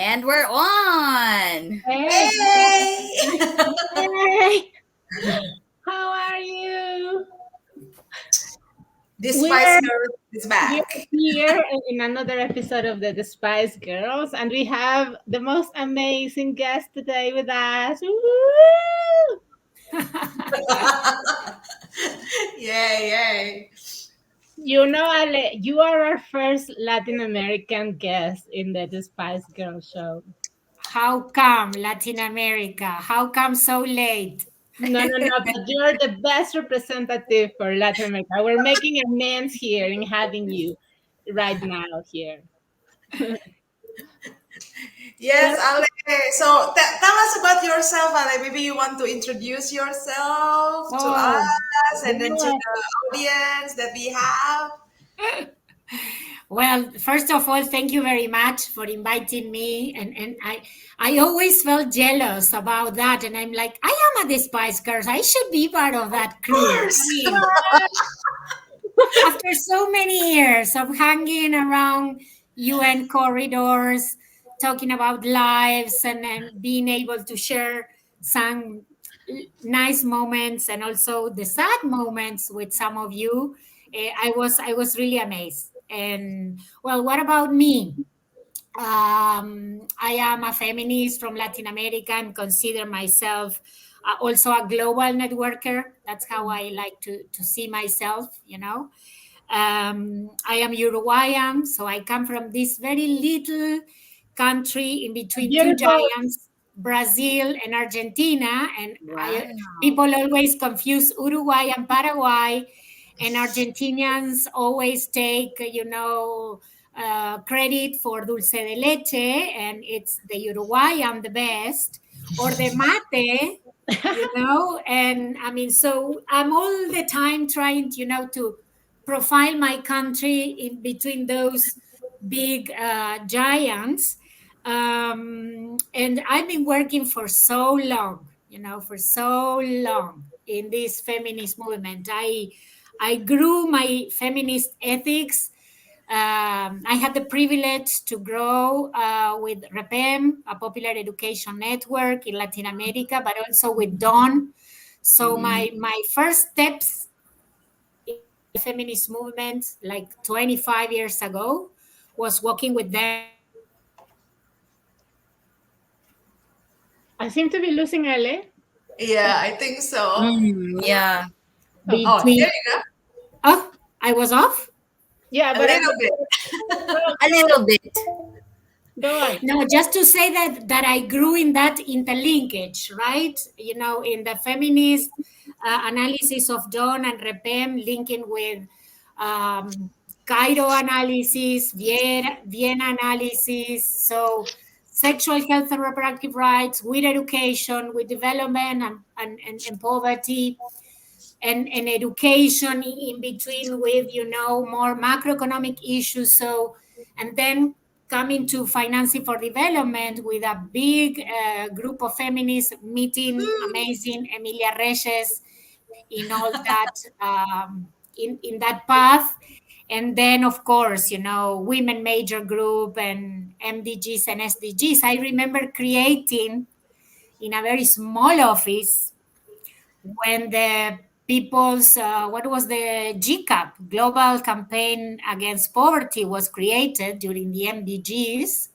And we're on. Hey, Hey! hey, how are you? This Spice We're Girl is we're back. here in another episode of the Spice Girls, and we have the most amazing guest today with us. Woo! Yay, yay. You know, Ale, you are our first Latin American guest in the Spice Girl show. How come Latin America? How come so late? No, but you're the best representative for Latin America. We're making amends here in having you right now here. Yes, Ale. So tell us about yourself, Ale. Maybe you want to introduce yourself to Oh, us and then to Yeah. the audience that we have. well, first of all, thank you very much for inviting me. And I always felt jealous about that. And I'm like, I am a the Spice Girls. I should be part of that Of crew. I course. mean, after so many years of hanging around UN corridors, talking about lives and being able to share some nice moments and also the sad moments with some of you, I was really amazed. And well, what about me? I am a feminist from Latin America and consider myself also a global networker. That's how I like to see myself, you know. I am Uruguayan, so I come from this very little country in between two Beautiful. giants, Brazil and Argentina. And Wow. people always confuse Uruguay and Paraguay, and Argentinians always take, credit for dulce de leche, and it's the Uruguayan the best, or the mate, and I mean, so I'm all the time trying, to profile my country in between those big giants. And I've been working for so long, for so long in this feminist movement. I grew my feminist ethics. I had the privilege to grow with REPEM, a popular education network in Latin America, but also with Dawn. So Mhm. my first steps in the feminist movement, like 25 years ago, was working with them I seem to be losing Ale. Yeah, I think so. Yeah. Oh, Oh, there between. you go. Oh, I was off. yeah, A but little bit. A little bit. go on. No, just to say that I grew in that interlinkage, right? In the feminist analysis of Dawn and Repem, linking with Cairo analysis, Vienna analysis. So sexual health and reproductive rights with education, with development and poverty, and education in between with more macroeconomic issues. So, and then coming to financing for development with a big group of feminists meeting amazing Emilia Reyes in all that, in that path. And then, of course, women major group and MDGs and SDGs. I remember creating in a very small office when the people's what was the GCAP, Global Campaign Against Poverty, was created during the MDGs.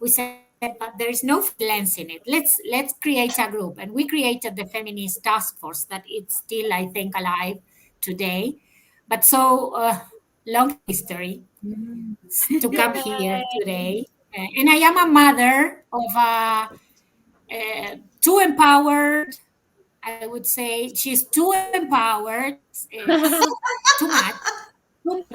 We said, but there is no violence in it. Let's create a group, and we created the feminist task force that it's still, I think, alive today. But so long history to come here today. And I am a mother of two empowered. I would say she's too empowered. It's too much. Too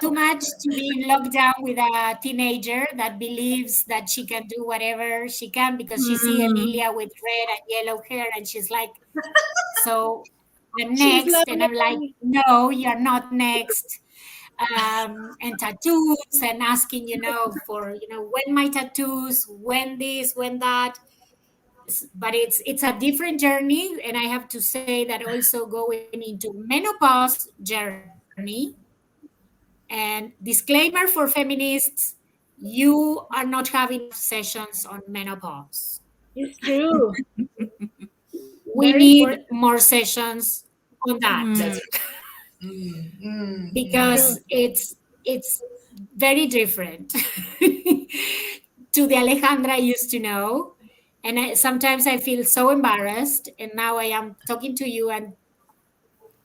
too much to be locked down with a teenager that believes that she can do whatever she can because she see Mm. Emilia with red and yellow hair and she's like, so I'm She's next. And I'm like, lovely. no, you're not next. And tattoos and asking, for, when my tattoos, when this, when that. But it's a different journey. And I have to say that also going into menopause journey. And disclaimer for feminists, you are not having sessions on menopause. It's true. We Very need important. more sessions on that Mm, That's True. because it's very different to the Alejandra I used to know. And sometimes I feel so embarrassed. And now I am talking to you and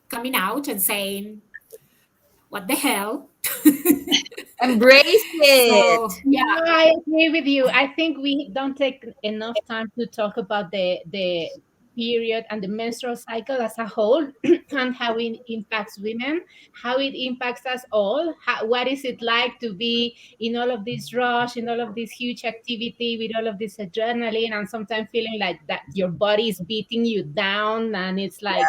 coming out and saying, what the hell? embrace it. So, No, yeah, I agree with you. I think we don't take enough time to talk about the period and the menstrual cycle as a whole and how it impacts women, how it impacts us all. What is it like to be in all of this rush, in all of this huge activity, with all of this adrenaline, and sometimes feeling like that your body is beating you down and it's like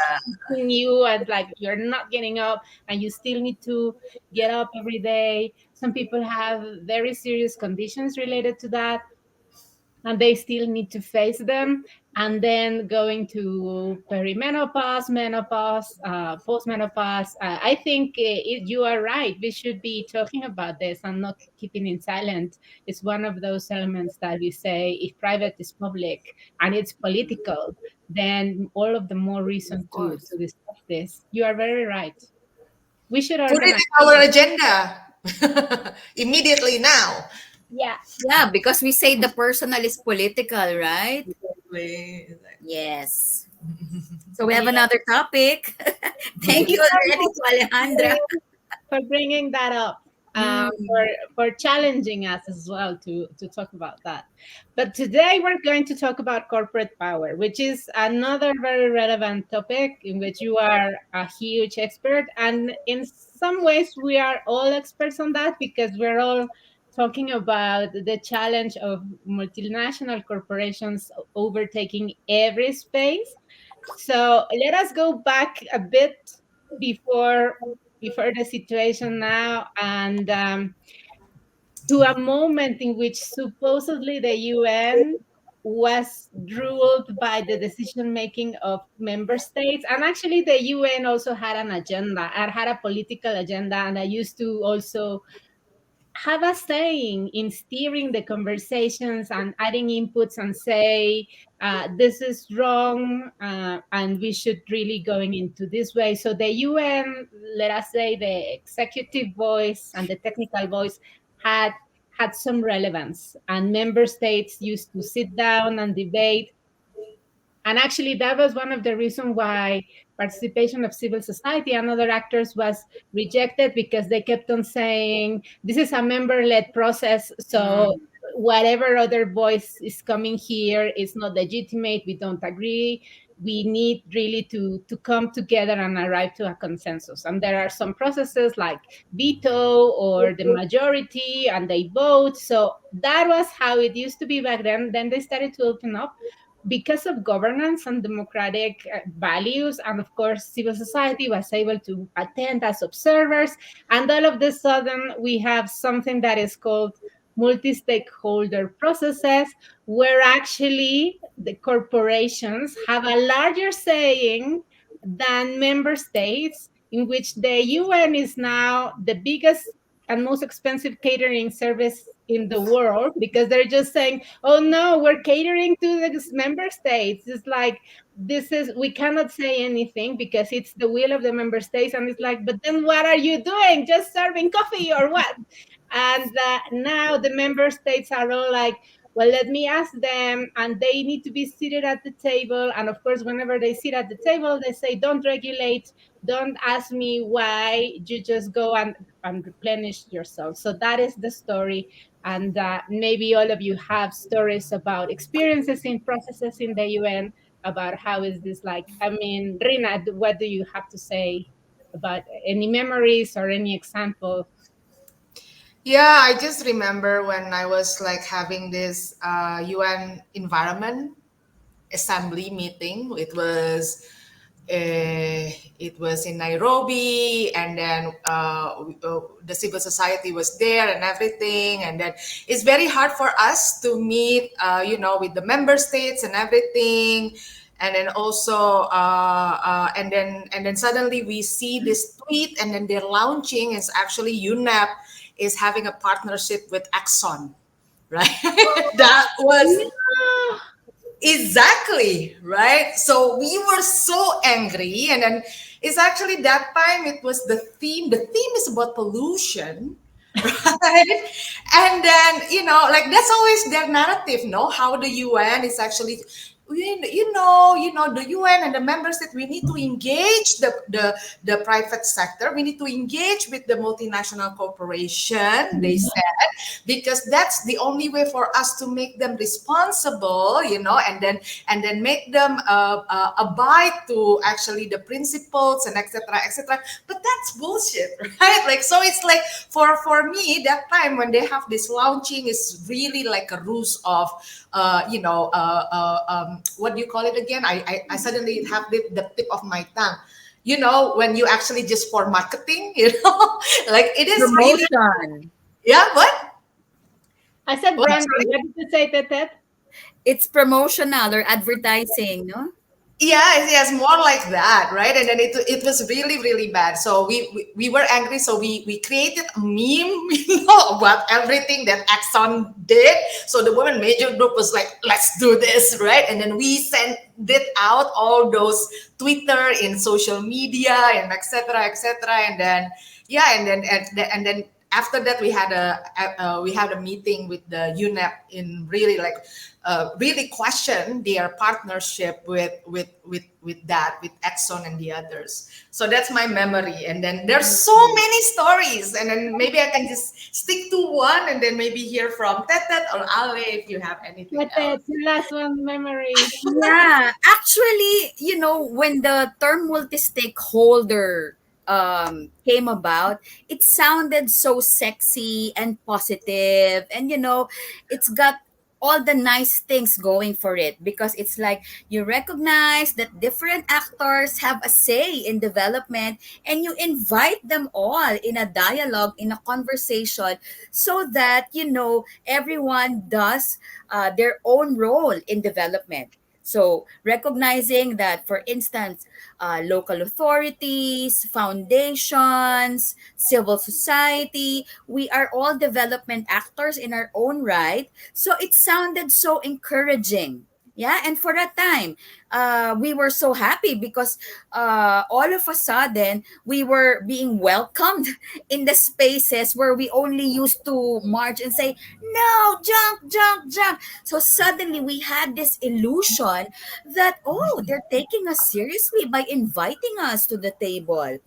hitting you and like you're not getting up and you still need to get up every day. Some people have very serious conditions related to that, and they still need to face them. And then going to perimenopause, menopause, postmenopause. I think you are right. We should be talking about this and not keeping it silent. It's one of those elements that we say if private is public and it's political, then all of the more reason of to course. discuss this. You are very right. We should put it organize. in our agenda immediately now. Yeah. Yeah, because we say the personal is political, right? Exactly. Yes. So we have Yeah. another topic. Thank Thank you you so already much to Alejandra. for bringing that up. Mm, For challenging us as well to talk about that. But today we're going to talk about corporate power, which is another very relevant topic in which you are a huge expert. And in some ways, we are all experts on that because we're all talking about the challenge of multinational corporations overtaking every space. So let us go back a bit before the situation now and to a moment in which supposedly the UN was ruled by the decision making of member states, and actually the UN also had an agenda and had a political agenda, and I used to also have a saying in steering the conversations and adding inputs and say this is wrong and we should really going into this way. So the UN, let us say the executive voice and the technical voice had some relevance, and member states used to sit down and debate. And actually, that was one of the reasons why participation of civil society and other actors was rejected, because they kept on saying this is a member-led process. So mm, whatever other voice is coming here is not legitimate. We don't agree. We need really to come together and arrive to a consensus. And there are some processes like veto or the majority, and they vote. So that was how it used to be back then. Then they started to open up because of governance and democratic values, and of course civil society was able to attend as observers, and all of the sudden we have something that is called multi-stakeholder processes, where actually the corporations have a larger saying than member states, in which the UN is now the biggest and most expensive catering service in the world, because they're just saying, oh no, we're catering to the member states. It's like, this is, we cannot say anything because it's the will of the member states. And it's like, but then what are you doing, just serving coffee or what? And now the member states are all like, well, let me ask them, and they need to be seated at the table. And of course, whenever they sit at the table, they say, don't regulate, don't ask me why, you just go and replenish yourself. So that is the story. And maybe all of you have stories about experiences in processes in the UN, about how is this like. I mean, Rina, what do you have to say about any memories or any example? Yeah, I just remember when I was like having this UN Environment Assembly meeting. It was in Nairobi, and then the civil society was there and everything. And then it's very hard for us to meet, with the member states and everything. And then also, and then suddenly we see this tweet, and then they're launching. It's actually UNEP is having a partnership with Exxon, right? That was Yeah. exactly right. So we were so angry, and then it's actually that time it was the theme. The theme is about pollution, right? And then like that's always their narrative, no? How the UN is actually, the UN and the member state. We need to engage the private sector. We need to engage with the multinational corporation. They said because that's the only way for us to make them responsible, and then make them abide to actually the principles and etc etc. But that's bullshit, right? Like, so it's like for me that time when they have this launching is really like a ruse of what do you call it again? I suddenly have the tip of my tongue. When you actually just for marketing, like it is really, Promotion. yeah. What? I said What? branding. What did you say, Tetet? It's promotional or advertising, no? Yeah, yes, more like that, right? And then it was really really bad. So we were angry. So we created a meme, about everything that Exxon did. So the women major group was like, let's do this, right? And then we sent it out all those Twitter in social media and etc etc. And then yeah, and then after that we had a meeting with the UNEP in really like really question their partnership with Exxon and the others. So that's my memory. And then there's so many stories. And then maybe I can just stick to one and then maybe hear from Tetet or Ale if you have anything else. Tetet, your last one memory. Yeah, actually, when the term multi-stakeholder came about, it sounded so sexy and positive, and it's got all the nice things going for it because it's like you recognize that different actors have a say in development and you invite them all in a dialogue, in a conversation, so that everyone does their own role in development. So, recognizing that, for instance, local authorities, foundations, civil society, we are all development actors in our own right. So, it sounded so encouraging. Yeah, and for a time, we were so happy because all of a sudden we were being welcomed in the spaces where we only used to march and say, no, jump, jump, jump. So suddenly we had this illusion that, oh, they're taking us seriously by inviting us to the table.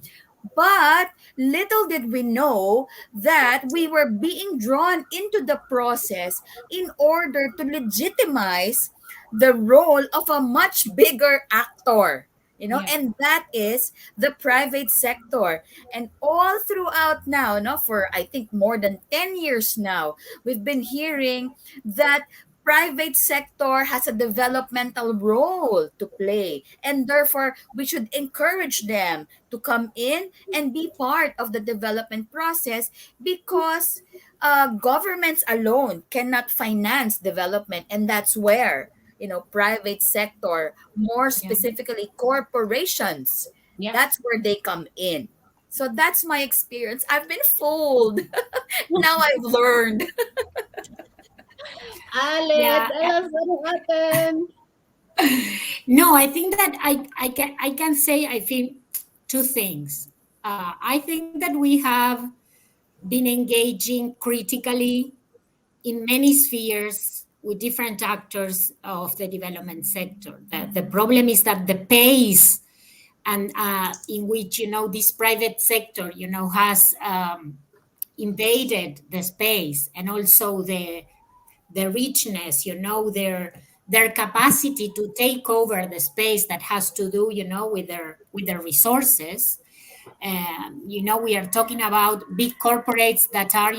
But little did we know that we were being drawn into the process in order to legitimize the role of a much bigger actor. Yeah. And that is the private sector. And all throughout now, no, for I think more than 10 years now, we've been hearing that private sector has a developmental role to play, and therefore we should encourage them to come in and be part of the development process because governments alone cannot finance development, and that's where private sector, more Yeah. specifically corporations, Yeah. that's where they come in. So that's my experience. I've been fooled. Now I've learned. Ale, Yeah. tell us what happened. No, I think that I can say I think two things. I think that we have been engaging critically in many spheres with different actors of the development sector. The problem is that the pace and in which this private sector has invaded the space, and also the richness, their capacity to take over the space that has to do, with their resources. We are talking about big corporates that are,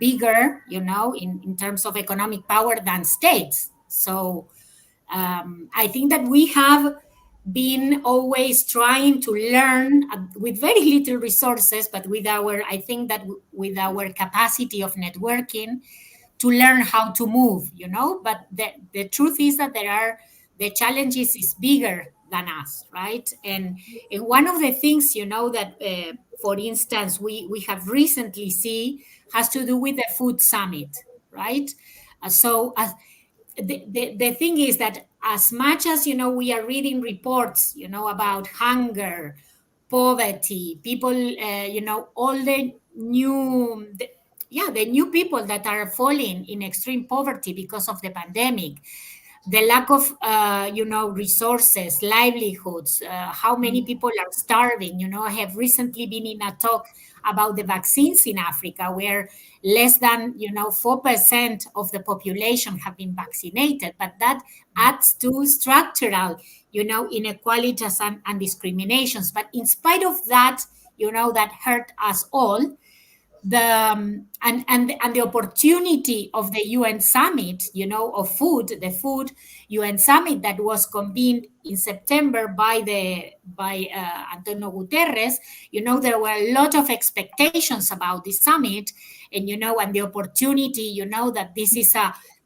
bigger, in terms of economic power than states. So I think that we have been always trying to learn with very little resources, but I think that with our capacity of networking, to learn how to move. But the truth is that the challenges is bigger than us, right? And one of the things, that, for instance, we have recently see has to do with the food summit, right? So the thing is that as much as, we are reading reports, about hunger, poverty, people, all the new people that are falling in extreme poverty because of the pandemic, the lack of, resources, livelihoods, how many people are starving. I have recently been in a talk about the vaccines in Africa, where less than, 4% of the population have been vaccinated, but that adds to structural, inequalities and discriminations. But in spite of that, that hurt us all, and the opportunity of the UN summit, of food, the food UN summit that was convened in September by Antonio Guterres. There were a lot of expectations about the summit, and the opportunity, that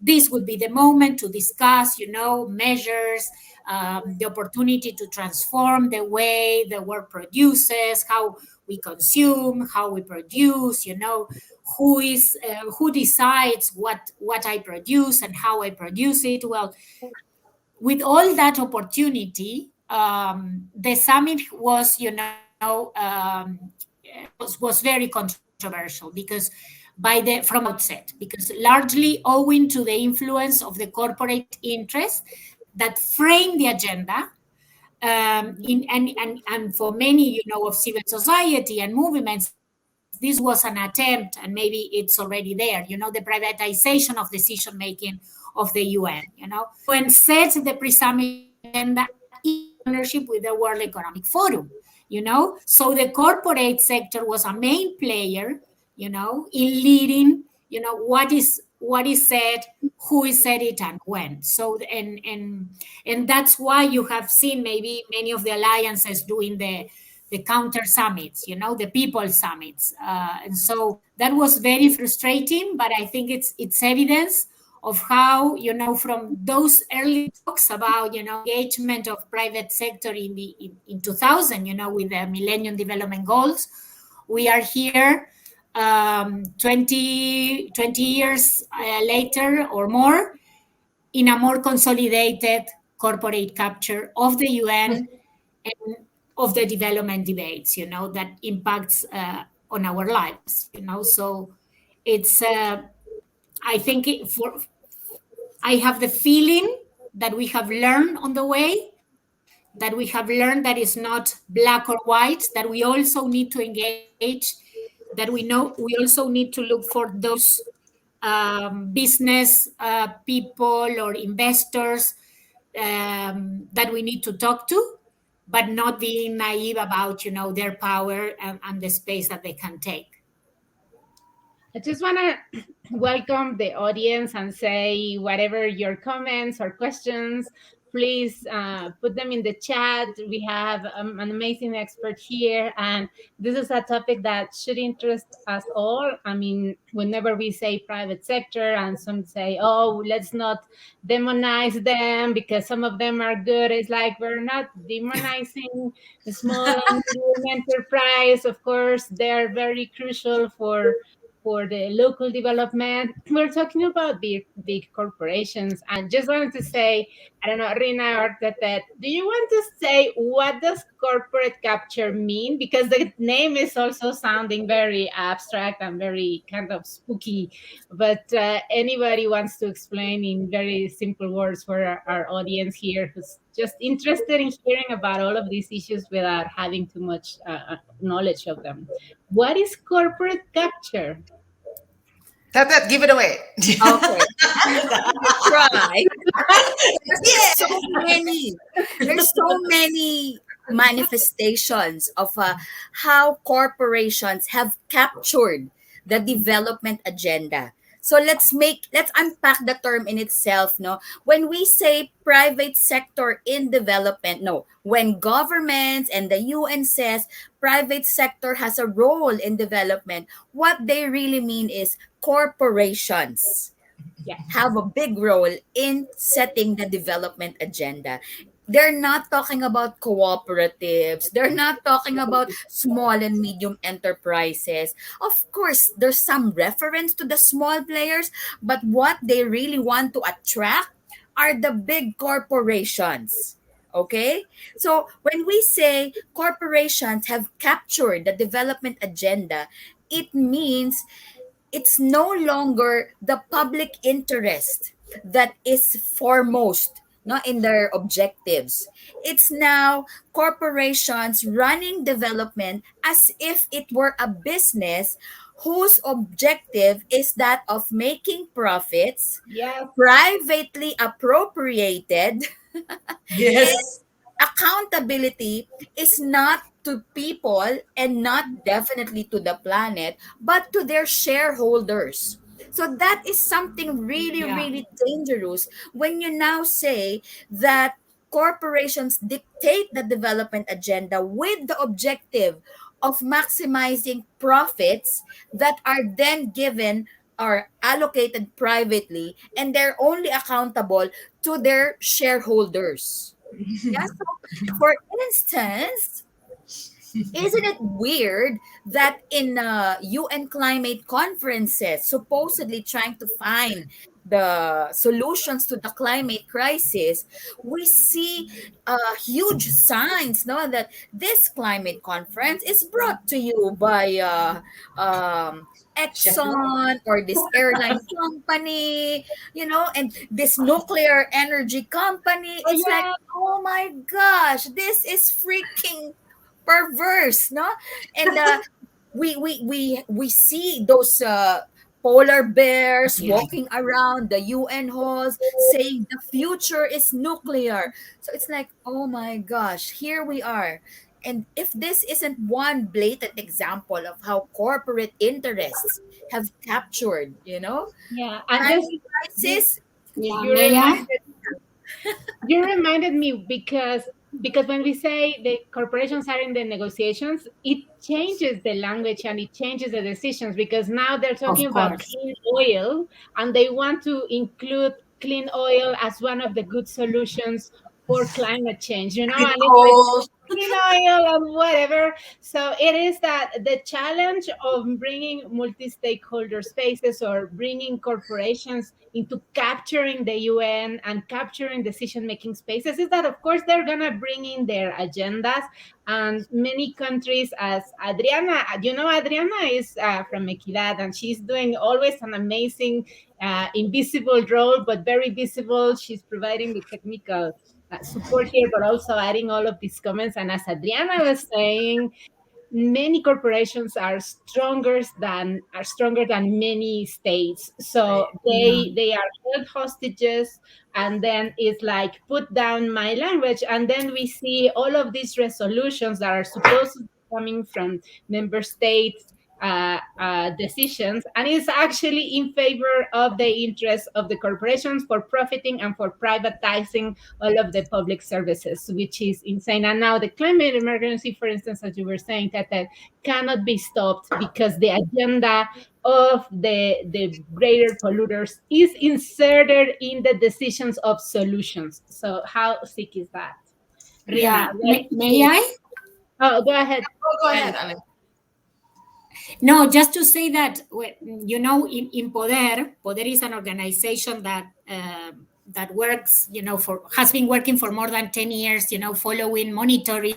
this would be the moment to discuss, measures, the opportunity to transform the way the world produces, how we consume, how we produce, who decides what I produce and how I produce it. Well, with all that opportunity, the summit was, was very controversial, because from the outset, because largely owing to the influence of the corporate interests that frame the agenda, and for many, of civil society and movements, this was an attempt, and maybe it's already there, the privatization of decision making of the UN. The UN sets the pre-summit agenda in partnership with the World Economic Forum. So the corporate sector was a main player, in leading, what is said, who is said it, and when. So and that's why you have seen maybe many of the alliances doing the counter summits, the people summits, and so that was very frustrating. But I think it's evidence of how, from those early talks about, engagement of private sector in 2000, with the Millennium Development Goals, we are here, 20 years later or more, in a more consolidated corporate capture of the UN and of the development debates, that impacts, on our lives, So it's, I think I have the feeling that we have learned on the way, that we have learned that it's not black or white, that we also need to engage, that we also need to look for those, business, people or investors, that we need to talk to, but not being naive about, their power, and the space that they can take. I just want to welcome the audience and say whatever your comments or questions, please put them in the chat. We have an amazing expert here, and this is a topic that should interest us all. I mean, whenever we say private sector, and some say, oh, let's not demonize them because some of them are good. It's like we're not demonizing the small and medium enterprise. Of course, they're very crucial for the local development. We're talking about big corporations. And just wanted to say, I don't know, Rina or Tete, do you want to say what does corporate capture mean? Because the name is also sounding very abstract and very kind of spooky. But anybody wants to explain in very simple words for our audience here who's just interested in hearing about all of these issues without having too much knowledge of them. What is corporate capture? That give it away. Okay. Try. There's so many. There's so many manifestations of how corporations have captured the development agenda. So let's unpack the term in itself. No, when we say private sector in development, no, when governments and the UN says private sector has a role in development, what they really mean is corporations Yeah. have a big role in setting the development agenda. They're not talking about cooperatives. They're not talking about small and medium enterprises. Of course, there's some reference to the small players, but what they really want to attract are the big corporations. Okay? So when we say corporations have captured the development agenda, it means it's no longer the public interest that is foremost, not in their objectives. It's now corporations running development as if it were a business whose objective is that of making profits Yes. privately appropriated. Yes. Accountability is not to people and not definitely to the planet, but to their shareholders. So that is something really, Yeah. really dangerous when you now say that corporations dictate the development agenda with the objective of maximizing profits that are then given or allocated privately, and they're only accountable to their shareholders. Yeah, so for instance, isn't it weird that in UN climate conferences, supposedly trying to find the solutions to the climate crisis, we see huge signs, no, that this climate conference is brought to you by Chevron. Exxon or this airline company, and this nuclear energy company. Oh It's like, yeah. oh my gosh, this is freaking perverse, no? And we see those polar bears Yeah. walking around the UN halls saying the future is nuclear. So it's like, oh my gosh, here we are. And if this isn't one blatant example of how corporate interests have captured, Yeah. And just climate you crisis, Yeah. you May I? reminded you reminded me because when we say the corporations are in the negotiations, it changes the language and it changes the decisions because now they're talking Of about course. clean oil and they want to include clean oil as one of the good solutions for climate change, Clean and it's like coal. clean oil and whatever. So it is that the challenge of bringing multi-stakeholder spaces or bringing corporations into capturing the UN and capturing decision-making spaces is that, of course, they're gonna bring in their agendas, and many countries, as Adriana, Adriana is from Equidad, and she's doing always an amazing invisible role, but very visible. She's providing the technical support here, but also adding all of these comments. And as Adriana was saying, many corporations are stronger than many states, so Yeah. they are held hostages, and then it's like put down my language, and then we see all of these resolutions that are supposed to be coming from member states decisions, and it's actually in favor of the interests of the corporations for profiting and for privatizing all of the public services, which is insane. And now the climate emergency, for instance, as you were saying, that cannot be stopped because the agenda of the greater polluters is inserted in the decisions of solutions. So how sick is that? Rina, Yeah. what do May you think? I? Oh, go ahead. Oh, go Ali. ahead, Ale. No, just to say that in Poder is an organization that works, for has been working for more than 10 years, following, monitoring,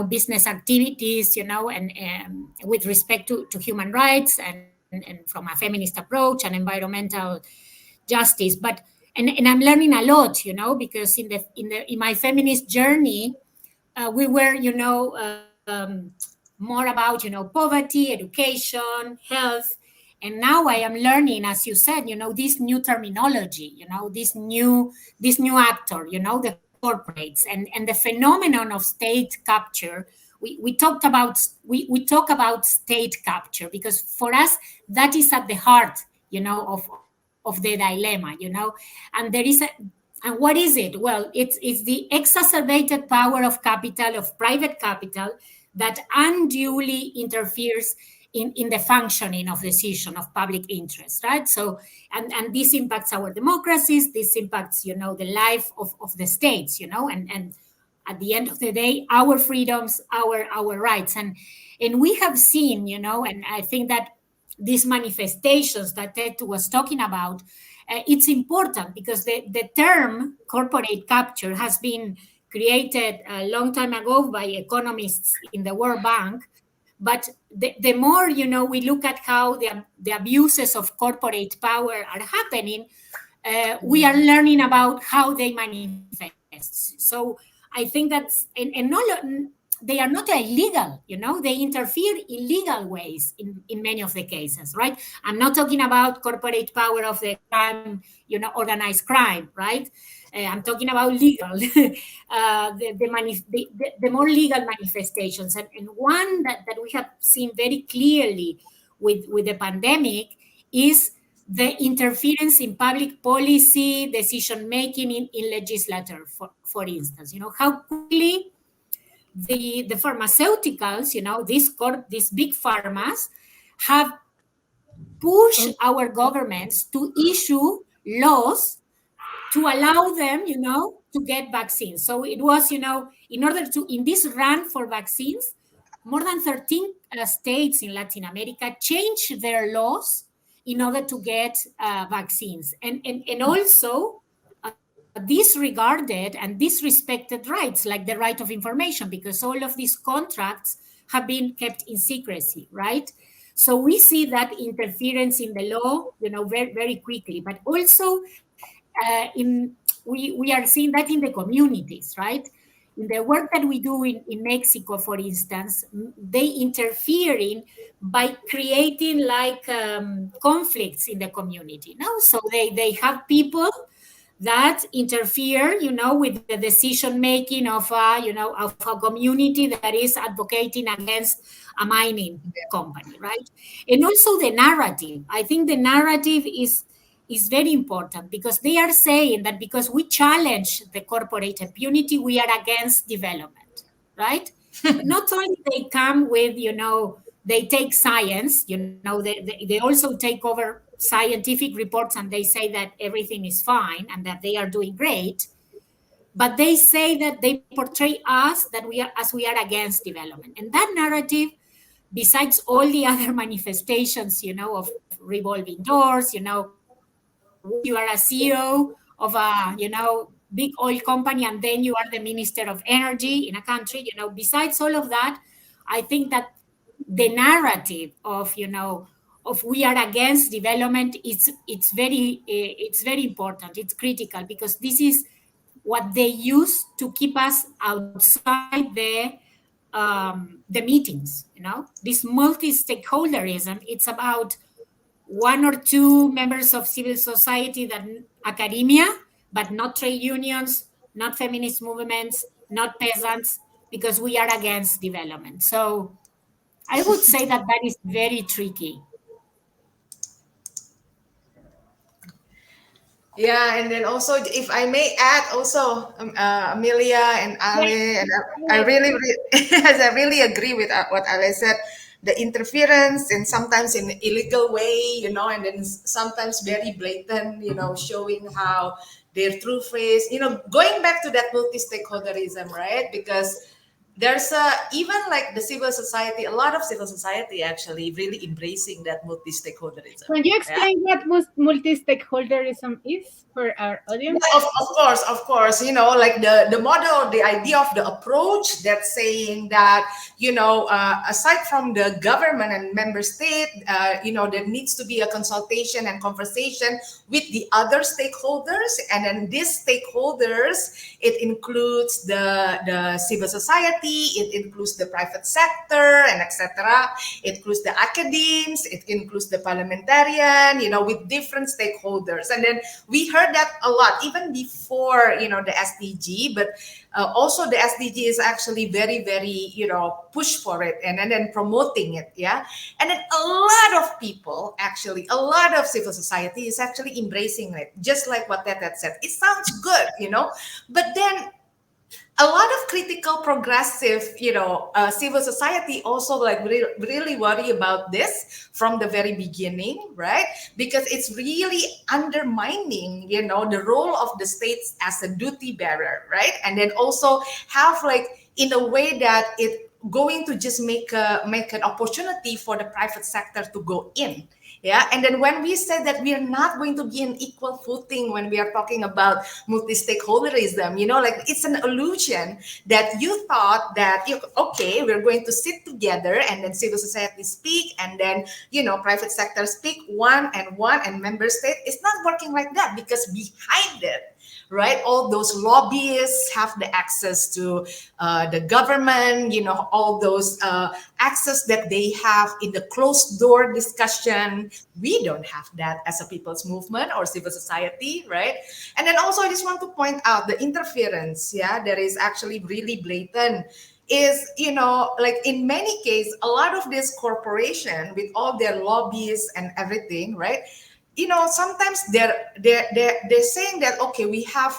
business activities, and with respect to human rights and from a feminist approach and environmental justice. And I'm learning a lot, because in my feminist journey, we were, more about, poverty, education, health. And now I am learning, as you said, this new terminology, this new actor, the corporates and the phenomenon of state capture. We talk about state capture because for us that is at the heart, of the dilemma, and there is and what is it? Well, it's the exacerbated power of capital, of private capital, that unduly interferes in the functioning of decision of public interest, right? So, and this impacts our democracies, this impacts, the life of the states, and at the end of the day, our freedoms, our rights. And we have seen, and I think that these manifestations that Ted was talking about, it's important because the term corporate capture has been created a long time ago by economists in the World Bank. But the more, we look at how the abuses of corporate power are happening, we are learning about how they manifest. So I think that's, and not, they are not illegal, they interfere in legal ways in many of the cases, right? I'm not talking about corporate power of the crime, organized crime, right? I'm talking about legal, the more legal manifestations. And one that we have seen very clearly with the pandemic is the interference in public policy decision making in legislature, for instance. How quickly the pharmaceuticals, these big pharmas have pushed our governments to issue laws to allow them, to get vaccines. So it was, in order to, in this run for vaccines, more than 13 states in Latin America changed their laws in order to get vaccines. And also disregarded and disrespected rights like the right of information, because all of these contracts have been kept in secrecy, right? So we see that interference in the law, very, very quickly, but also we are seeing that in the communities, right? In the work that we do in Mexico, for instance, they interfering by creating like conflicts in the community. No, so they have people that interfere, with the decision making of of a community that is advocating against a mining company, right? And also the narrative. I think the narrative is very important because they are saying that because we challenge the corporate impunity, we are against development, right? Not only they come with, they take science, they also take over scientific reports and they say that everything is fine and that they are doing great, but they say that they portray us that we are against development. And that narrative, besides all the other manifestations, of revolving doors, once you are a CEO of a, big oil company and then you are the minister of energy in a country, besides all of that, I think that the narrative of, of we are against development, it's very important. It's critical because this is what they use to keep us outside the meetings. This multi-stakeholderism, it's about one or two members of civil society, that academia, but not trade unions, not feminist movements, not peasants, because we are against development. So I would say that that is very tricky. Yeah, and then also, if I may add, also Amelia and Ale, and I really, yes, I really agree with what Ale said. The interference and sometimes in illegal way, and then sometimes very blatant, showing how their true face, going back to that multi-stakeholderism, right? Because there's even like the civil society, a lot of civil society actually really embracing that multi-stakeholderism. Can you Yeah. explain what multi-stakeholderism is for our Yeah, audience? of course, like the model, the idea of the approach that's saying that, aside from the government and member state, there needs to be a consultation and conversation with the other stakeholders. And then these stakeholders, it includes the civil society, it includes the private sector, and etc. It includes the academies, it includes the parliamentarian, with different stakeholders. And then we heard that a lot even before the SDG, but also the SDG is actually very, very push for it and then promoting it. Yeah. And then a lot of people, actually a lot of civil society is actually embracing it, just like what that said. It sounds good, but then a lot of critical progressive, civil society also like really worry about this from the very beginning, right? Because it's really undermining, the role of the states as a duty bearer, right? And then also have like in a way that it going to just make an opportunity for the private sector to go in. Yeah, and then when we say that we are not going to be an equal footing when we are talking about multi-stakeholderism, like it's an illusion that you thought that okay, we're going to sit together and then civil society speak and then private sector speak one and member state. It's not working like that because behind it, right, all those lobbyists have the access to the government, all those access that they have in the closed door discussion. We don't have that as a people's movement or civil society, right? And then also I just want to point out the interference, yeah, that is actually really blatant is, like in many cases, a lot of this corporation with all their lobbies and everything, right? Sometimes they're saying that okay, we have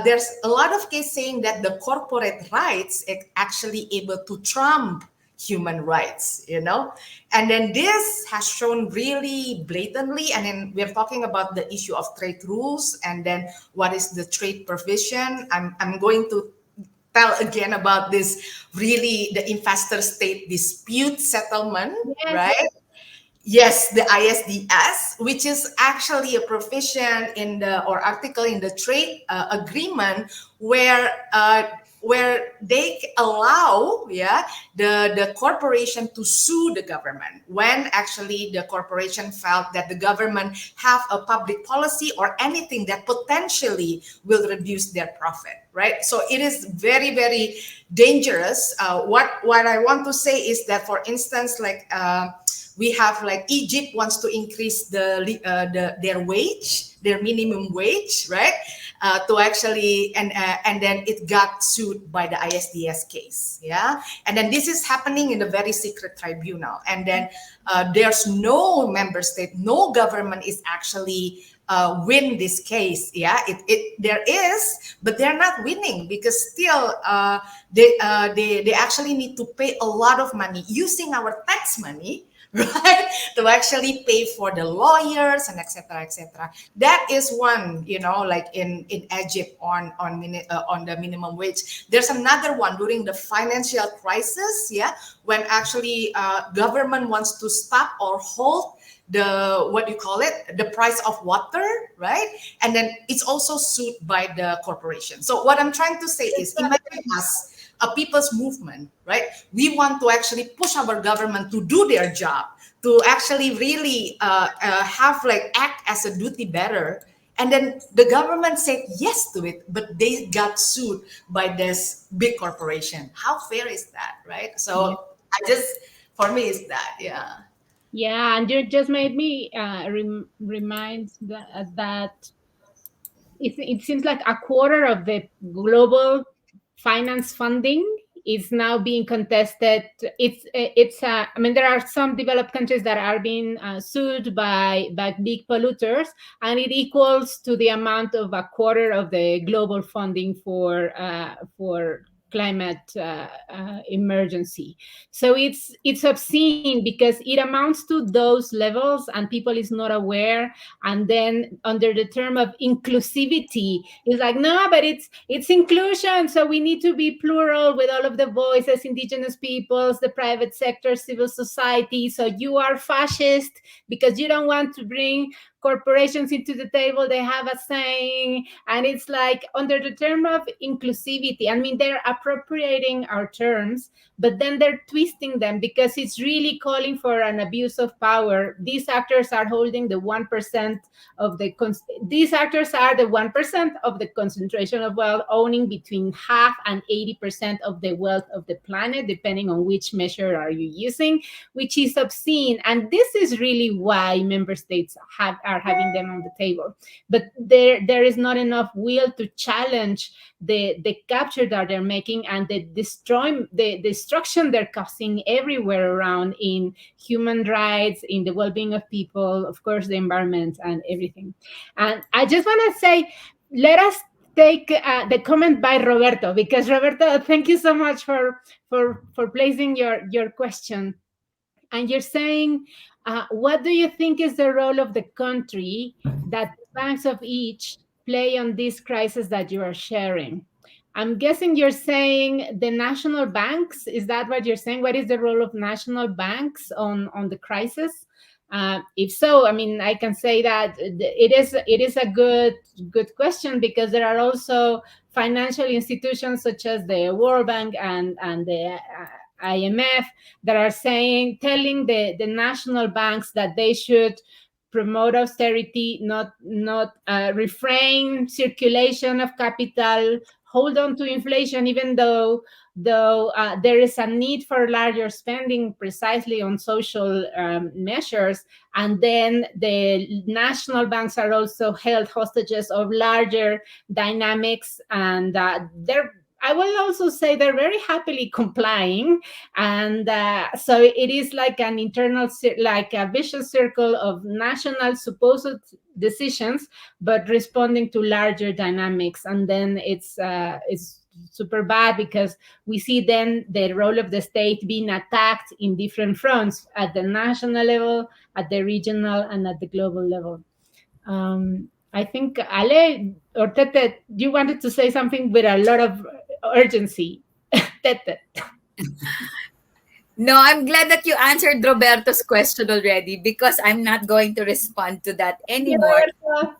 there's a lot of cases saying that the corporate rights is actually able to trump human rights, and then this has shown really blatantly. And then we're talking about the issue of trade rules and then what is the trade provision. I'm going to tell again about this, really the investor state dispute settlement, Yes, right? yes. Yes, the ISDS, which is actually a provision in the or article in the trade agreement where they allow, yeah, the corporation to sue the government when actually the corporation felt that the government have a public policy or anything that potentially will reduce their profit, right? So it is very, very dangerous. What I want to say is that, for instance, like we have like Egypt wants to increase their wage, their minimum wage, right? To actually and then it got sued by the ISDS case, yeah. And then this is happening in a very secret tribunal, and then there's no member state, no government is actually win this case. Yeah, it there is, but they're not winning because still they actually need to pay a lot of money using our tax money, right, to actually pay for the lawyers and etc etc. That is one, like in Egypt on the minimum wage. There's another one during the financial crisis, yeah, when actually government wants to stop or hold the, what do you call it, the price of water, right? And then it's also sued by the corporation. So what I'm trying to say is, imagine us, a people's movement, right? We want to actually push our government to do their job, to actually really have like act as a duty bearer. And then the government said yes to it, but they got sued by this big corporation. How fair is that, right? Yeah. So I just, for me, is that, yeah. Yeah, and you just made me remind that it seems like a quarter of the global finance funding is now being contested. I mean, there are some developed countries that are being sued by big polluters, and it equals to the amount of a quarter of the global funding for climate emergency. So it's obscene because it amounts to those levels, and people is not aware. And then under the term of inclusivity, it's like, no, but it's inclusion, so we need to be plural with all of the voices, indigenous peoples, the private sector, civil society. So you are fascist because you don't want to bring corporations into the table. They have a saying, and it's like under the term of inclusivity, I mean, they're appropriating our terms, but then they're twisting them because it's really calling for an abuse of power. These actors are holding the 1% of these actors are the 1% of the concentration of wealth, owning between half and 80% of the wealth of the planet, depending on which measure are you using, which is obscene. And this is really why member states are having them on the table. But there is not enough will to challenge the capture that they're making and the destruction they're causing everywhere around in human rights, in the well-being of people, of course, the environment and everything. And I just want to say, let us take the comment by Roberto, because Roberto, thank you so much for placing your question. And you're saying, what do you think is the role of the country that banks of each play on this crisis that you are sharing? I'm guessing you're saying the national banks. Is that what you're saying? What is the role of national banks on the crisis? If so, I mean, I can say that it is a good question, because there are also financial institutions such as the World Bank and the IMF that are telling the national banks that they should promote austerity, not refrain circulation of capital, hold on to inflation, even though there is a need for larger spending precisely on social measures. And then the national banks are also held hostages of larger dynamics, and they're, I will also say, they're very happily complying. And so it is like an internal like a vicious circle of national supposed decisions, but responding to larger dynamics. And then it's super bad, because we see then the role of the state being attacked in different fronts, at the national level, at the regional, and at the global level. I think Ale or Tete, you wanted to say something with a lot of urgency. Tete. No, I'm glad that you answered Roberto's question already, because I'm not going to respond to that Yeah, anymore. Roberto.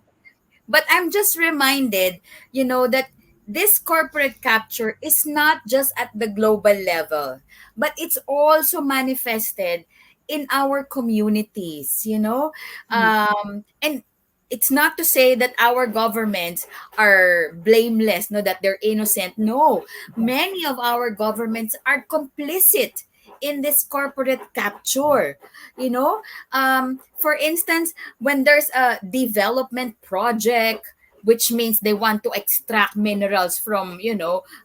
But I'm just reminded, that this corporate capture is not just at the global level, but it's also manifested in our communities, and it's not to say that our governments are blameless, no, that they're innocent. No, many of our governments are complicit in this corporate capture, for instance, when there's a development project, which means they want to extract minerals from,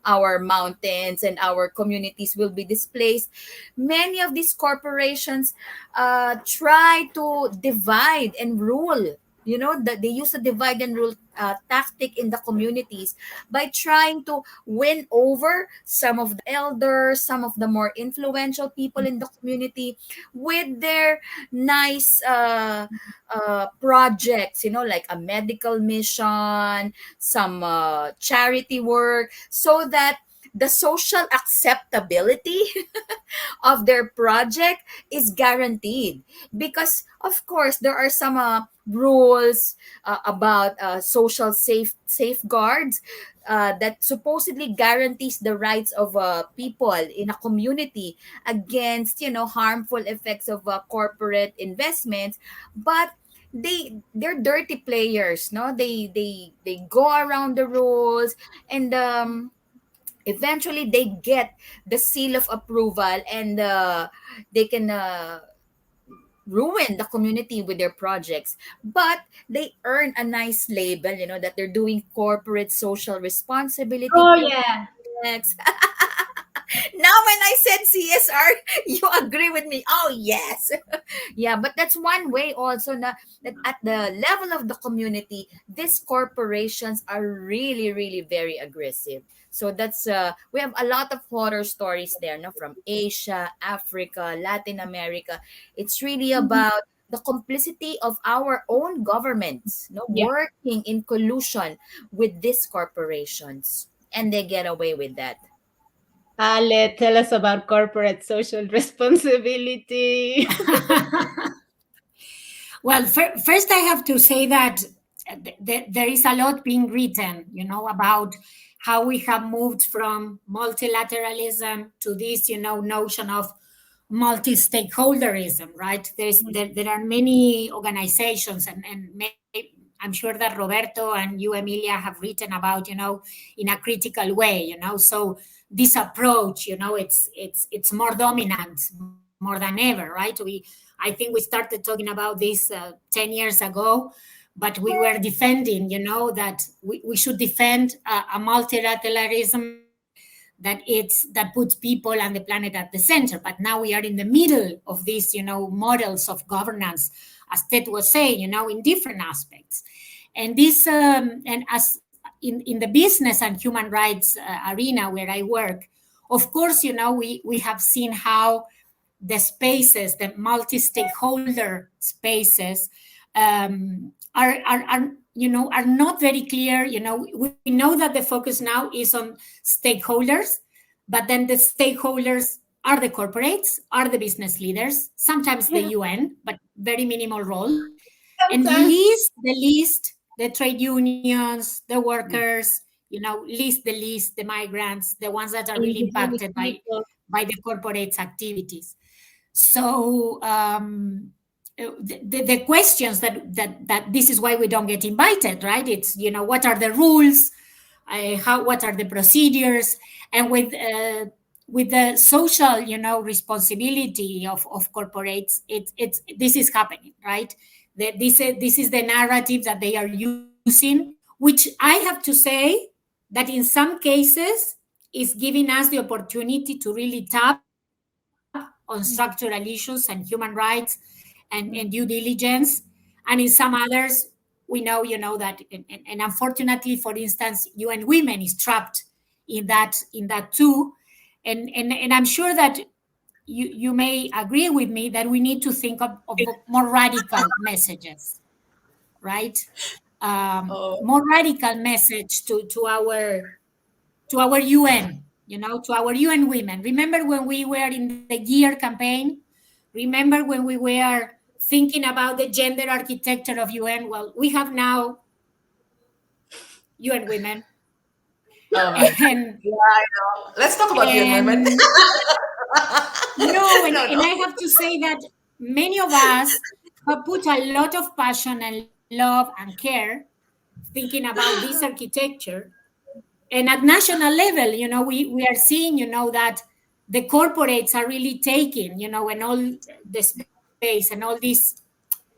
our mountains, and our communities will be displaced. Many of these corporations try to divide and rule. That they use a divide and rule tactic in the communities by trying to win over some of the elders, some of the more influential people in the community, with their nice projects, like a medical mission, some charity work, so that the social acceptability of their project is guaranteed. Because of course there are some rules about social safeguards that supposedly guarantees the rights of people in a community against, harmful effects of corporate investments. But they're dirty players, no, they go around the rules, and eventually they get the seal of approval, and they can ruin the community with their projects. But they earn a nice label, that they're doing corporate social responsibility Oh yeah. projects. Now when I said CSR, you agree with me. Oh yes. Yeah, but that's one way also that at the level of the community, these corporations are really, really very aggressive. So that's we have a lot of horror stories there, no, from Asia, Africa, Latin America. It's really about the complicity of our own governments, no, Yeah. working in collusion with these corporations, and they get away with that. Ale, tell us about corporate social responsibility. Well, first I have to say that there is a lot being written, about how we have moved from multilateralism to this, notion of multi-stakeholderism, right? There are many organizations, and I'm sure that Roberto and you, Emilia, have written about, in a critical way, So this approach, it's more dominant more than ever, right? I think we started talking about this 10 years ago, but we were defending, that we should defend a multilateralism that puts people and the planet at the center. But now we are in the middle of these, models of governance, as Ted was saying, in different aspects. And this, and as in the business and human rights arena where I work, of course, we have seen how the spaces, the multi-stakeholder spaces, are not very clear. We know that the focus now is on stakeholders, but then the stakeholders are the corporates, are the business leaders, sometimes the Yeah. UN, but very minimal role, and Sometimes. the trade unions, the workers, least the migrants, the ones that are really Indigenous impacted people. by the corporates activities. So the questions that this is why we don't get invited, right? It's, what are the rules, what are the procedures, and with the social, responsibility of corporates, it's this is happening, right? This is the narrative that they are using, which I have to say that in some cases is giving us the opportunity to really tap on structural issues and human rights and due diligence. And in some others, we know, that, and unfortunately, for instance, UN Women is trapped in that too. And I'm sure that you may agree with me that we need to think of more radical messages, right? Oh, More radical message to our UN, to our UN women. Remember when we were in the GEAR campaign? Remember when we were thinking about the gender architecture of UN? Well, we have now UN women, oh my God. and Yeah, I know. Let's talk about you and women. and no, and, No, and no. I have to say that many of us have put a lot of passion and love and care thinking about this architecture. And at national level, we are seeing, that the corporates are really taking, and all the space and all these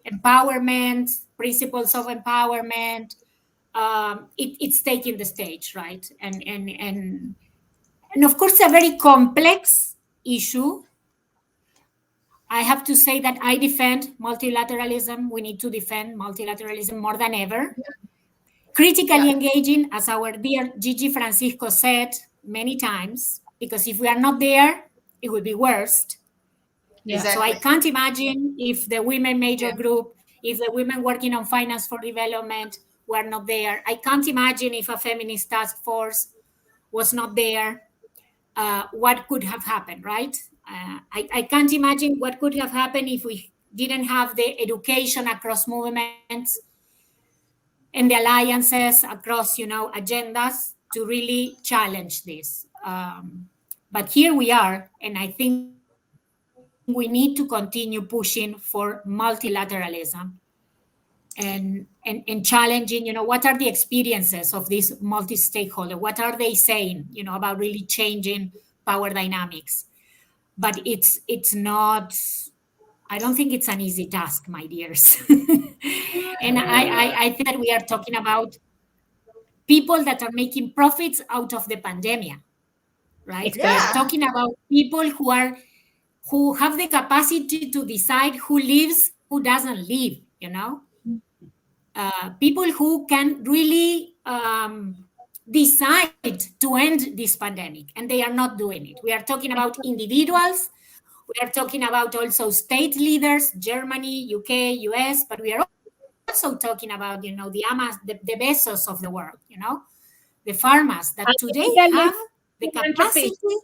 empowerment, principles of empowerment, it's taking the stage, right? And of course, a very complex issue. I have to say that I defend multilateralism. We need to defend multilateralism more than ever. Critically Yeah, engaging, as our dear Gigi Francisco said many times, because if we are not there, it will be worst. Yeah. So I exactly. can't imagine if the women major Yeah, group, if the women working on finance for development were not there. I can't imagine if a feminist task force was not there, what could have happened, right? I can't imagine what could have happened if we didn't have the education across movements and the alliances across, agendas to really challenge this. But here we are, and I think we need to continue pushing for multilateralism and challenging, what are the experiences of these multi-stakeholder? What are they saying, about really changing power dynamics? But it's not. I don't think it's an easy task, my dears. And I think that we are talking about people that are making profits out of the pandemic, right? We are Exactly. yeah, talking about people who have the capacity to decide who lives and who doesn't live, people who can really decide to end this pandemic, and they are not doing it. We are talking about individuals. We are talking about also state leaders, Germany, UK, US, but we are also talking about, the Bezos of the world, the pharmas that And today have independent the philanthropy. capacity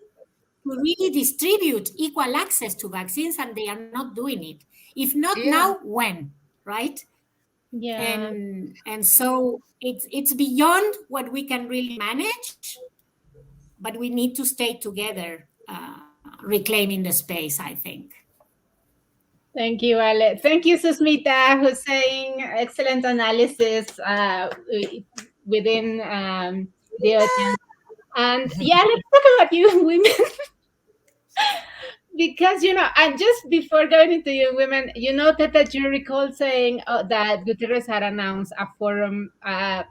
to really distribute equal access to vaccines, and they are not doing it. If not now, yeah, when, right? Yeah. And so it's beyond what we can really manage, but we need to stay together, reclaiming the space, I think. Thank you, Ale. Thank you, Susmita, who's saying excellent analysis within the audience. And yeah, let's talk about you women. Because and just before going into you women, you noted that you recall saying that Guterres had announced a forum, a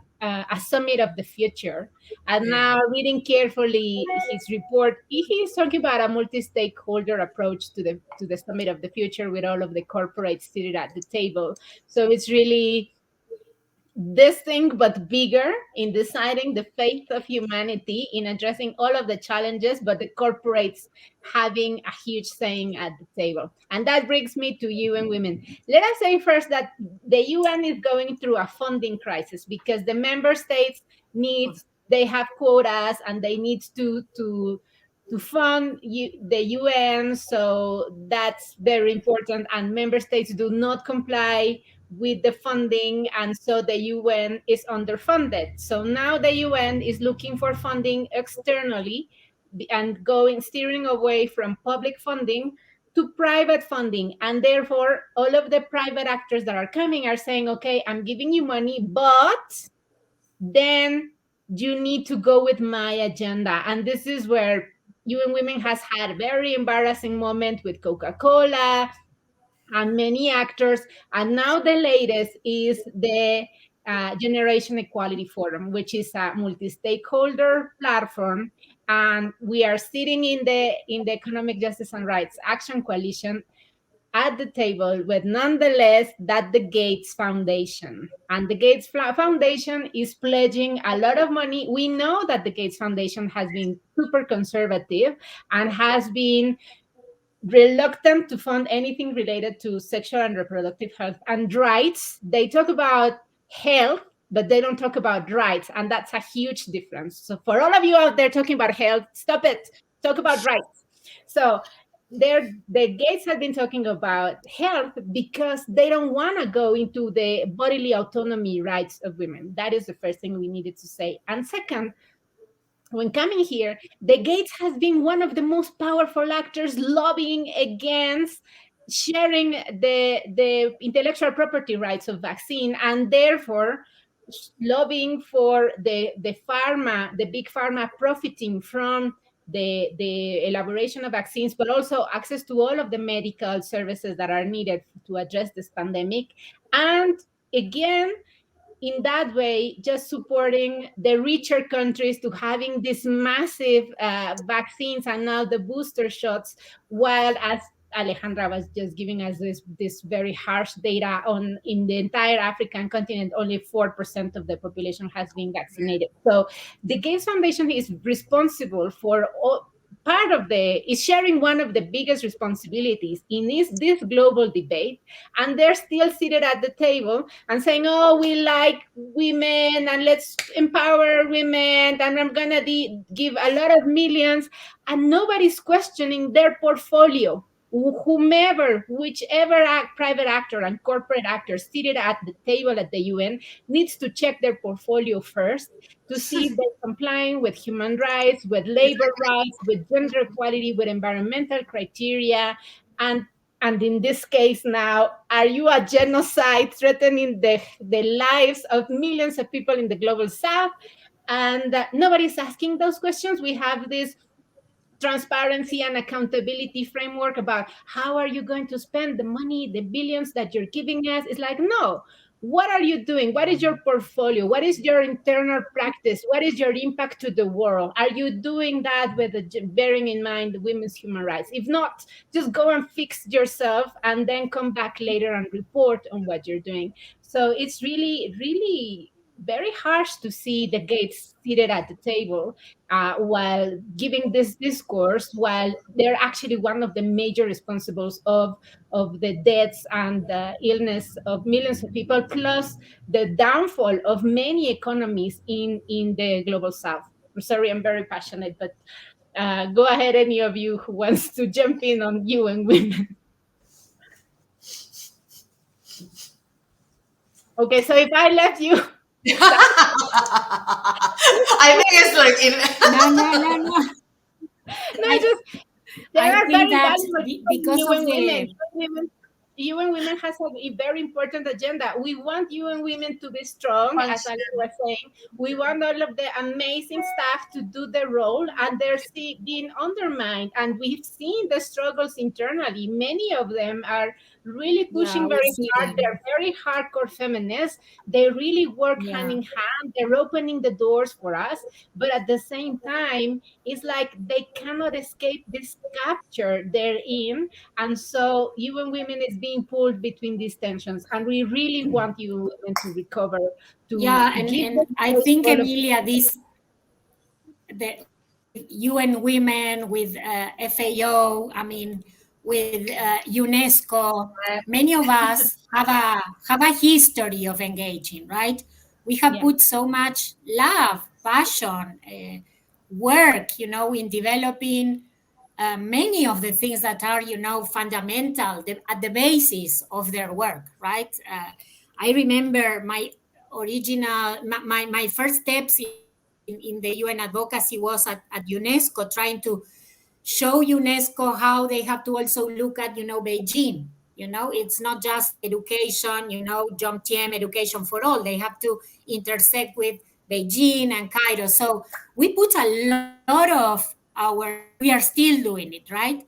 summit of the future. And yeah, now, reading carefully his report, he's talking about a multi-stakeholder approach to the summit of the future with all of the corporates seated at the table. So it's really this thing, but bigger, in deciding the fate of humanity, in addressing all of the challenges, but the corporates having a huge saying at the table. And that brings me to UN Women. Let us say first that the UN is going through a funding crisis because the member states needs, they have quotas and they need to fund the UN. So that's very important. And member states do not comply with the funding, and so the UN is underfunded. So now the UN is looking for funding externally and going steering away from public funding to private funding. And therefore, all of the private actors that are coming are saying, okay, I'm giving you money, but then you need to go with my agenda. And this is where UN Women has had a very embarrassing moment with Coca-Cola and many actors. And now the latest is the Generation Equality Forum, which is a multi-stakeholder platform. And we are sitting in the Economic Justice and Rights Action Coalition at the table with nonetheless that the Gates Foundation. And the Gates Foundation is pledging a lot of money. We know that the Gates Foundation has been super conservative and has been reluctant to fund anything related to sexual and reproductive health and rights. They talk about health, but they don't talk about rights. And that's a huge difference. So, for all of you out there talking about health, stop it. Talk about rights. So, the Gates have been talking about health because they don't want to go into the bodily autonomy rights of women. That is the first thing we needed to say. And second, when coming here, the Gates has been one of the most powerful actors lobbying against sharing the intellectual property rights of vaccine, and therefore lobbying for the big pharma profiting from the elaboration of vaccines, but also access to all of the medical services that are needed to address this pandemic. And again, in that way, just supporting the richer countries to having these massive vaccines and now the booster shots, while, as Alejandra was just giving us this very harsh data on, in the entire African continent, only 4% of the population has been vaccinated. So the Gates Foundation is responsible for all, part of the, is sharing one of the biggest responsibilities in this global debate, and they're still seated at the table and saying, oh, we like women and let's empower women and I'm gonna give a lot of millions, and nobody's questioning their portfolio. Whomever, whichever private actor and corporate actor seated at the table at the UN needs to check their portfolio first to see if they're complying with human rights, with labor rights, with gender equality, with environmental criteria, and in this case now, are you a genocide threatening the lives of millions of people in the global south? And nobody's asking those questions. We have this transparency and accountability framework about how are you going to spend the money, the billions that you're giving us. It's like, no, what are you doing? What is your portfolio? What is your internal practice? What is your impact to the world? Are you doing that with bearing in mind women's human rights? If not, just go and fix yourself and then come back later and report on what you're doing. So it's really, really very harsh to see the Gates seated at the table while giving this discourse, while they're actually one of the major responsibles of the deaths and the illness of millions of people, plus the downfall of many economies in the global south. I'm sorry, I'm very passionate, but go ahead, any of you who wants to jump in on UN Women. Okay, so if I left you, I think it's like in. No, no, no, no. no, I just there I are think very that valuable people in because of UN Women. the UN Women has a very important agenda. We want UN Women to be strong, as Ali was saying. We want all of the amazing staff to do the role, and they're being undermined. And we've seen the struggles internally. Many of them are really pushing Yeah, we very see hard. They're them. very hardcore feminists. They really work hand Yeah. in hand. They're opening the doors for us, but at the same time, it's like they cannot escape this capture they're in, and so UN Women is being pulled between these tensions. And we really want you women to recover, to Yeah, and give them I voice think, all of Emilia, this with UN Women, with FAO, I mean, with UNESCO, many of us have a history of engaging, right? We have yeah. put so much love, passion, work, in developing many of the things that are, fundamental at the basis of their work, right? I remember my original, my first steps in the UN advocacy was at UNESCO, trying to show UNESCO how they have to also look at, Beijing. It's not just education, Jomtien education for all. They have to intersect with Beijing and Cairo. So we put a lot of our, and we are still doing it, right?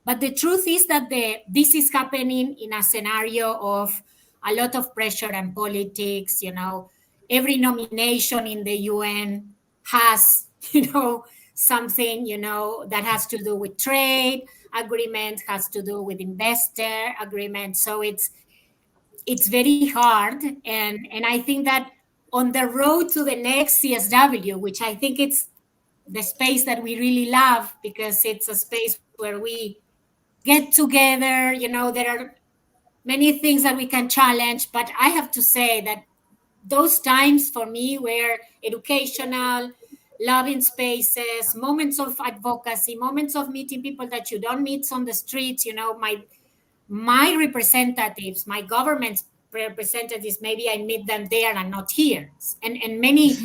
But the truth is that this is happening in a scenario of a lot of pressure and politics. Every nomination in the UN has, something, that has to do with trade agreement, has to do with investor agreement. So it's very hard, and I think that on the road to the next CSW, which I think it's the space that we really love because it's a space where we get together. There are many things that we can challenge, but I have to say that those times for me were educational, loving spaces, moments of advocacy, moments of meeting people that you don't meet on the streets. My representatives, my government representatives, maybe I meet them there and not here. And many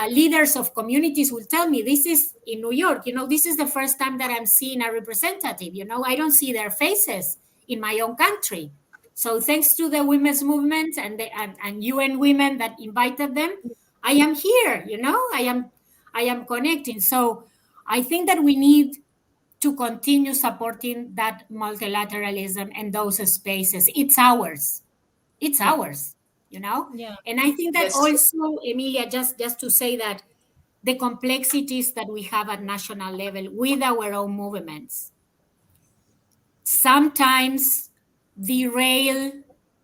leaders of communities will tell me, this is in New York, this is the first time that I'm seeing a representative. I don't see their faces in my own country. So thanks to the women's movement and UN women that invited them, I am here. I am connecting. So I think that we need to continue supporting that multilateralism and those spaces. It's ours. It's Yeah. ours, you know? Yeah. And I think that Yes. also, Emilia, just to say that the complexities that we have at national level with our own movements sometimes derail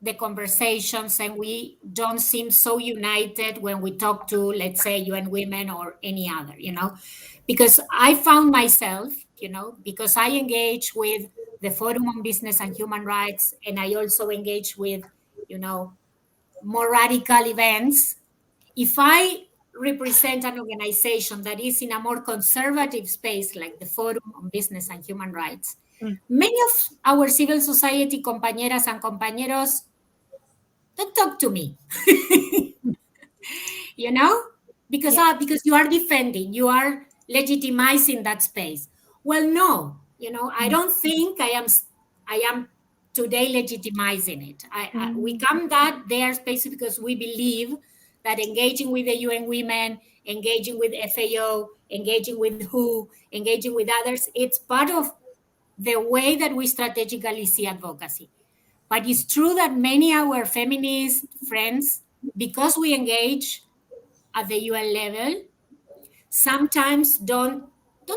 the conversations, and we don't seem so united when we talk to, let's say, UN Women or any other, because I found myself, because I engage with the Forum on Business and Human Rights, and I also engage with, you know, more radical events. If I represent an organization that is in a more conservative space, like the Forum on Business and Human Rights, Mm. many of our civil society compañeras and compañeros don't talk to me. you know because Yeah. because you are defending, you are legitimizing that space. Well, no, I Mm. don't think I am today legitimizing it. We Mm. come that their space because we believe that engaging with the UN women, engaging with FAO, engaging with WHO, engaging with others, it's part of the way that we strategically see advocacy. But it's true that many our feminist friends, because we engage at the UN level, sometimes don't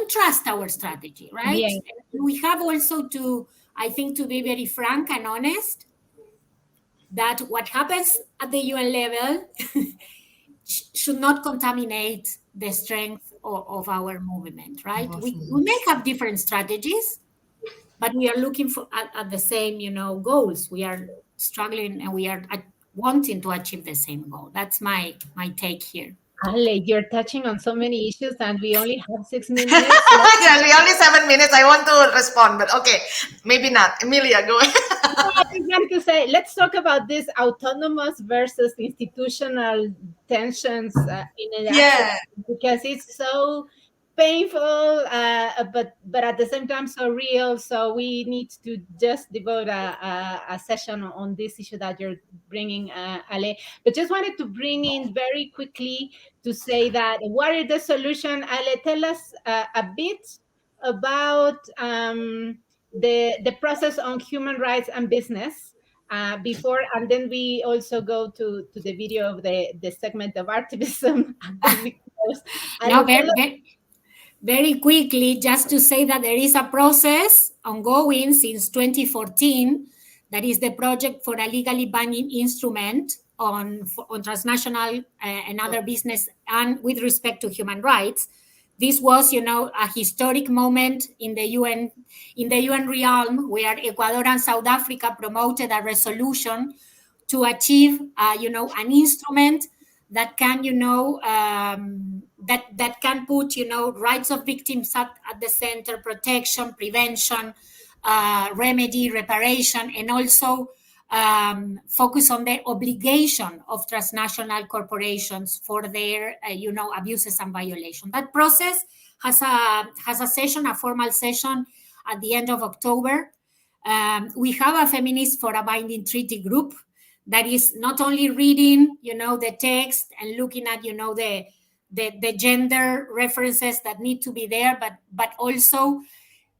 trust our strategy, right? Yeah. And we have also to, I think, to be very frank and honest that what happens at the UN level should not contaminate the strength of our movement, right? We may have different strategies, but we are looking at the same, goals. We are struggling and we are wanting to achieve the same goal. That's my take here. Ale, you're touching on so many issues, and we only have 6 minutes. Yeah, we only 7 minutes. I want to respond, but okay, maybe not. Emilia, go ahead. No, I just wanted to say, let's talk about this autonomous versus institutional tensions in an Yeah. advocacy, because it's so painful, but at the same time so real. So we need to just devote a session on this issue that you're bringing, Ale. But just wanted to bring in very quickly to say that what is the solution, Ale? Tell us a bit about the process on human rights and business before, and then we also go to the video of the segment of activism, and then we close. Now, Araceli, very quickly, just to say that there is a process ongoing since 2014, that is the project for a legally binding instrument on transnational and other business and with respect to human rights. This was, a historic moment in the UN realm, where Ecuador and South Africa promoted a resolution to achieve, an instrument that can, that can put, rights of victims at the center, protection, prevention, remedy, reparation, and also focus on the obligation of transnational corporations for their, abuses and violations. That process has a session, a formal session at the end of October. We have a Feminist for a Binding Treaty group that is not only reading, the text and looking at, the gender references that need to be there, but also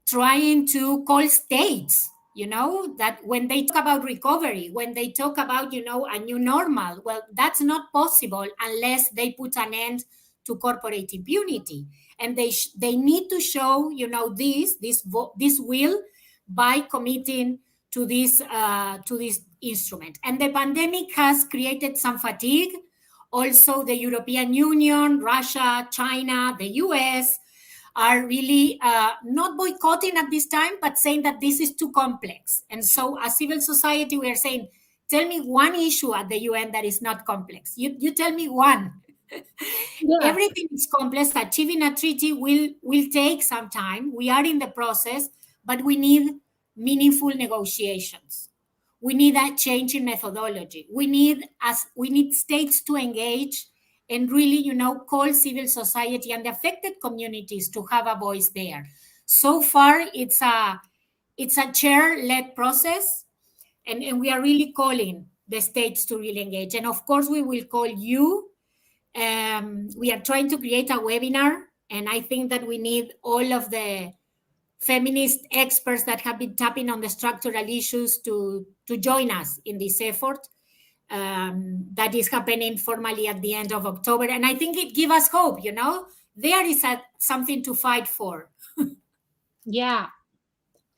trying to call states, that when they talk about recovery, when they talk about, a new normal, well, that's not possible unless they put an end to corporate impunity. And they need to show, this will by committing to this instrument. And the pandemic has created some fatigue. Also, the European Union, Russia, China, the US are really not boycotting at this time, but saying that this is too complex. And so, as civil society, we are saying, tell me one issue at the UN that is not complex. You tell me one. yeah, Everything is complex. Achieving a treaty will take some time. We are in the process, but we need meaningful negotiations. We need a change in methodology. We need states to engage and really, call civil society and the affected communities to have a voice there. So far, it's a chair-led process, and we are really calling the states to really engage. And of course, we will call you. We are trying to create a webinar, and I think that we need all of the feminist experts that have been tapping on the structural issues to join us in this effort. That is happening formally at the end of October. And I think it gives us hope, there is something to fight for. yeah.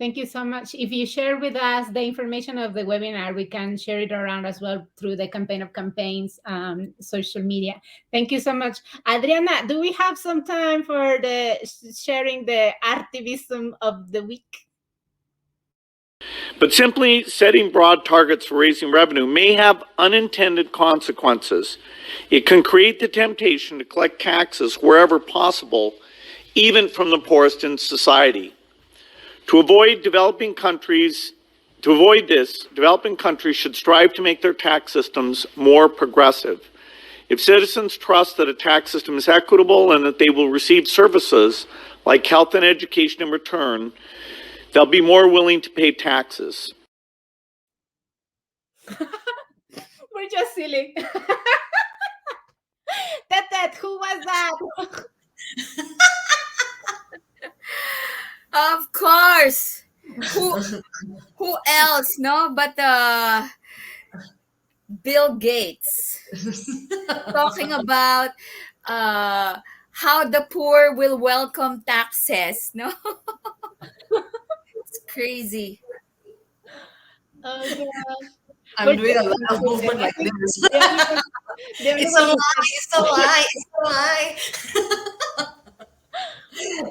Thank you so much. If you share with us the information of the webinar, we can share it around as well through the Campaign of Campaigns social media. Thank you so much. Adriana, do we have some time for the sharing the activism of the week? But simply setting broad targets for raising revenue may have unintended consequences. It can create the temptation to collect taxes wherever possible, even from the poorest in society. To avoid developing countries should strive to make their tax systems more progressive. If citizens trust that a tax system is equitable and that they will receive services like health and education in return, they'll be more willing to pay taxes. We're just silly. That who was that? Of course. Who else, no? But Bill Gates talking about how the poor will welcome taxes, no? It's crazy. Oh gosh. I'm doing a lot of movement like this. It's a lie, it's a lie, it's a lie.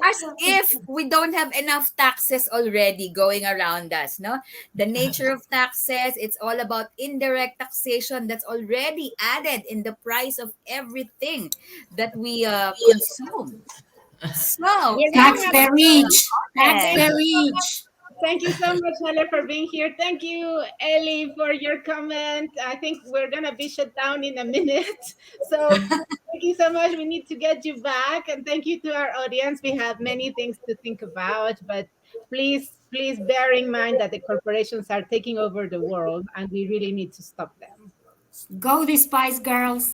As if we don't have enough taxes already going around us, no? The nature of taxes, it's all about indirect taxation that's already added in the price of everything that we consume. So, Tax the rich. Tax the rich. Thank you so much, Hele, for being here. Thank you, Ellie, for your comment. I think we're going to be shut down in a minute. So thank you so much. We need to get you back. And thank you to our audience. We have many things to think about, but please bear in mind that the corporations are taking over the world and we really need to stop them. Go the Spice Girls.